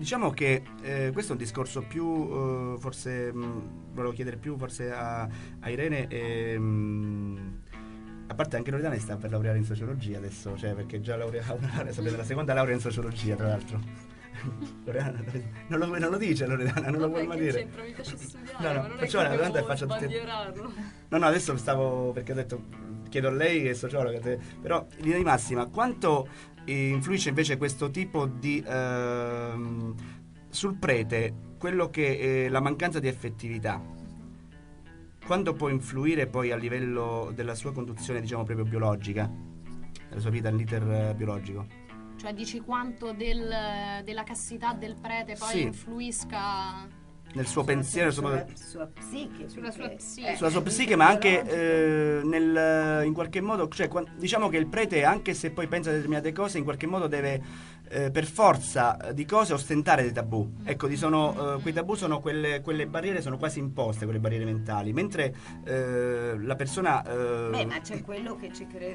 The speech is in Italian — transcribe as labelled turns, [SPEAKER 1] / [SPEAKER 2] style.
[SPEAKER 1] diciamo che questo è un discorso più, forse, volevo chiedere più forse a Irene, a parte anche Loredana sta per laureare in sociologia adesso, cioè perché già laureata, sta prendendo la seconda laurea in sociologia tra l'altro. Loredana, non lo dice Loredana, non lo vuole mai
[SPEAKER 2] Vabbè, che
[SPEAKER 1] dire.
[SPEAKER 2] c'entra, mi piace studiare,
[SPEAKER 1] No,
[SPEAKER 2] ma
[SPEAKER 1] no,
[SPEAKER 2] non è
[SPEAKER 1] facciamo
[SPEAKER 2] che
[SPEAKER 1] la domanda e
[SPEAKER 2] devo
[SPEAKER 1] faccio tutte.
[SPEAKER 2] sbandierarlo.
[SPEAKER 1] No, no, adesso stavo perché ho detto chiedo a lei che è sociologa, però in linea di massima, quanto influisce invece questo tipo di sul prete quello che è la mancanza di effettività? Quanto può influire poi a livello della sua conduzione, diciamo proprio biologica, della sua vita all'iter biologico?
[SPEAKER 3] Cioè dici quanto della castità del prete poi
[SPEAKER 1] Sì,
[SPEAKER 3] influisca
[SPEAKER 1] nel suo pensiero,
[SPEAKER 4] sulla sua psiche,
[SPEAKER 3] sulla sua
[SPEAKER 4] perché,
[SPEAKER 3] psiche.
[SPEAKER 1] sulla sua
[SPEAKER 4] è
[SPEAKER 1] psiche, ma anche
[SPEAKER 4] biologico.
[SPEAKER 1] in qualche modo, cioè, diciamo che il prete, anche se poi pensa a determinate cose, in qualche modo deve per forza di cose ostentare dei tabù. Ecco, quei tabù sono quelle barriere, sono quasi imposte, quelle barriere mentali, mentre la persona
[SPEAKER 4] Beh, ma c'è quello che ci crede